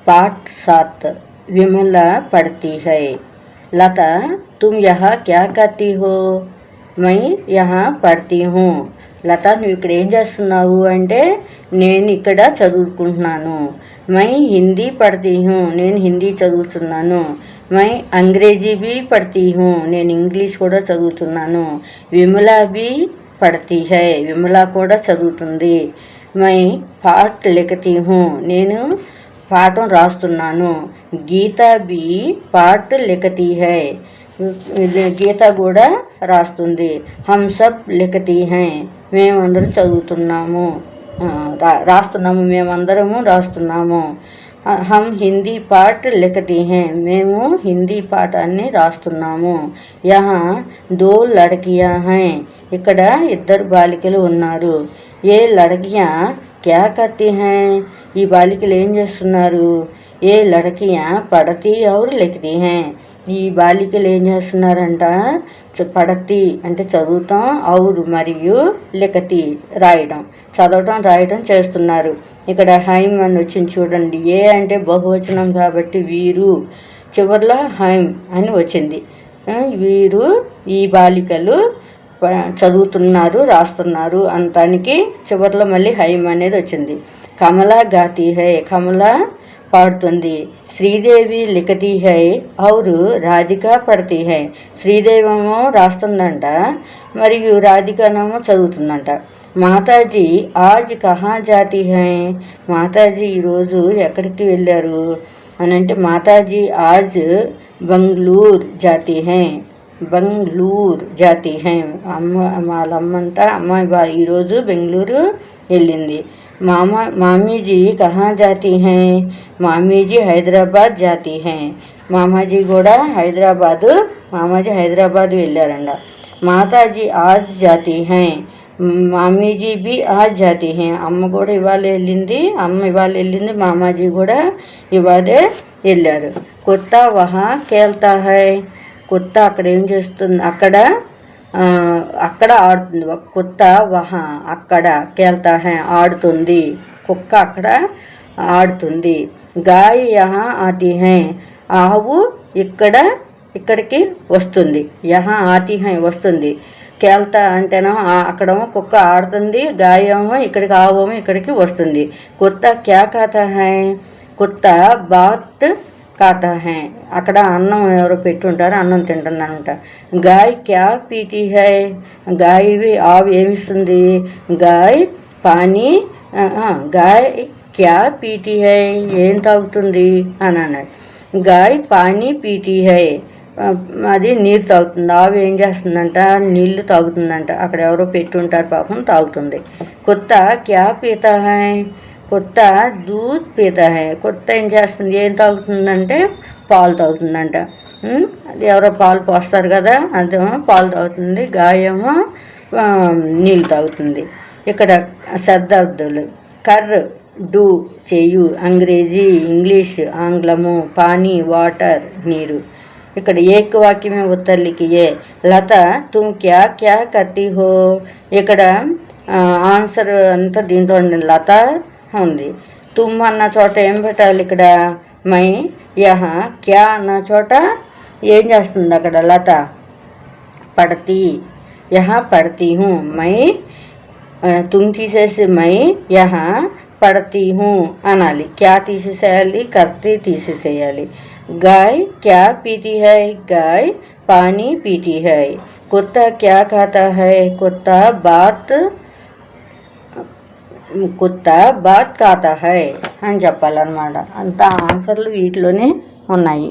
पाठ 7 विमला पढ़ती है। लता तुम यहाँ क्या करती हो? मैं यहाँ పడతీ हूँ। లత నువ్వు ఇక్కడ ఏం చేస్తున్నావు అంటే నేను ఇక్కడ చదువుకుంటున్నాను. మై హిందీ పడతీ హూ నేను హిందీ చదువుతున్నాను. మై అంగ్రేజీ బి పడతీ హూ నేను ఇంగ్లీష్ కూడా చదువుతున్నాను. విమలా బి పడతీ హై విమలా కూడా చదువుతుంది. మై పాఠ్ లిఖతీ హూ నేను పాఠం రాస్తున్నాను. గీత బి పాఠ్ లిఖతీ హై గీత కూడా రాస్తుంది. హమ్ సబ్ లిఖతీ హై మేమందరం చదువుతున్నాము రాస్తున్నాము మేమందరము రాస్తున్నాము. హమ్ హిందీ పాఠ్ లిఖతీ హై మేము హిందీ పాఠాన్ని రాస్తున్నాము. యహా దో లడకియా హై ఇక్కడ ఇద్దరు బాలికలు ఉన్నారు. ఏ లడకియా క్యా కర్తీ హై ఈ బాలికలు ఏం చేస్తున్నారు? ఏ లడకియా పడతీ ఔర్ లిఖతీ హై ఈ బాలికలు ఏం చేస్తున్నారంట? పడతీ అంటే చదువుతాం, ఔరు మరియు లిఖతీ రాయడం, చదవటం రాయటం చేస్తున్నారు. ఇక్కడ హైం అని వచ్చింది చూడండి. ఏ అంటే బహువచనం కాబట్టి వీరు, చివరిలో హైం అని వచ్చింది. వీరు ఈ బాలికలు చదువుతున్నారు రాస్తున్నారు అనటానికి చివరిలో మళ్ళీ హైం అనేది వచ్చింది. కమలా గాతీ హై కమలా పాడుతుంది. శ్రీదేవి లిఖతీ హై ఔరు రాధిక పడతీ హై శ్రీదేవేమో రాస్తుందంట మరియు రాధికనేమో చదువుతుందంట. మాతాజీ ఆజ్ కహా జాతీ హై మాతాజీ ఈరోజు ఎక్కడికి వెళ్ళారు అని అంటే మాతాజీ ఆజ్ బెంగళూరు జాతీ హై బెంగళూరు జాతీ హై వాళ్ళమ్మంట అమ్మాయి ఈరోజు బెంగళూరు వెళ్ళింది. మామీజీ కహా జాతీ హై మామీజీ హైదరాబాద్ జాతీ హై మామాజీ కూడా మామాజీ హైదరాబాద్ వెళ్ళారంట. మాతాజీ ఆజ్ జాతీ హై మామీజీ బి ఆజ్ జాతీ హై అమ్మ కూడా ఇవాళ వెళ్ళింది మామాజీ కూడా ఇవాళే వెళ్ళారు. కుత్తా వహా కేల్తా హై కుత్తా అక్కడ ఏం చేస్తుంది? అక్కడ ఆడుతుంది. కుత్త వహా అక్కడ కేల్తా హై ఆడుతుంది. కుక్క అక్కడ ఆడుతుంది. గాయ్ యహా ఆతీ హై ఆవు ఇక్కడికి వస్తుంది. యహా ఆతీ హై వస్తుంది. కేల్తా అంటేనేమో అక్కడేమో కుక్క ఆడుతుంది, గాయేమో ఇక్కడికి ఆవేమో ఇక్కడికి వస్తుంది. కుత్త క్యా ఖాతా హై కుత్త బాత్ ఖాతా హై అక్కడ అన్నం ఎవరో పెట్టుంటారు అన్నం తింటుందనమాట. గాయ్ క్యా పీతీ హై గాయవి ఆవు ఏమిస్తుంది? గాయ్ పానీ గాయ్ క్యా పీతీ హై ఏం తాగుతుంది అని అన్నాడు. గాయ్ పానీ పీతీ హై అది నీరు తాగుతుంది. ఆవు ఏం చేస్తుందంట? నీళ్లు తాగుతుందంట. అక్కడ ఎవరో పెట్టుంటారు పాపం తాగుతుంది. కుత్త క్యా పీతా హై కుత్త దూద్ పీతా హై కుత్త ఏం చేస్తుంది? ఏం తాగుతుందంటే పాలు తాగుతుందంట. అది ఎవరో పాలు పోస్తారు కదా అదేమో పాలు తాగుతుంది. గాయేమో నీళ్ళు తాగుతుంది. ఇక్కడ శబ్దార్థాలు కర్ డూ చేయు అంగ్రేజీ ఇంగ్లీష్ ఆంగ్లము పానీ వాటర్ నీరు. ఇక్కడ ఏక వాక్యమే ఉత్తర్ లిఖియే. లత తుమ్ క్యా క్యా కర్తీ హో ఇక్కడ ఆన్సర్ అంతా దీంట్లో లత ఉంది. తుమ్ అన్న చోట ఏం పెట్టాలి? ఇక్కడ మై యహా క్యా అన్న చోట ఏం చేస్తుంది? అక్కడ లత పడతీ యహా పడతీ హూ మై తుమ్ తీసేసి మై యహా పడతీ హూ అనాలి. క్యా తీసేసేయాలి, కర్తీ తీసేసేయాలి. గాయ్ క్యా పీతీ హై గాయ్ పానీ పీతీ హై. కుత్తా క్యా ఖాతా హై కుత్తా బాత్ ఖాతా హై అని చెప్పాలన్నమాట. అంత ఆన్సర్లు వీటిలోనే ఉన్నాయి.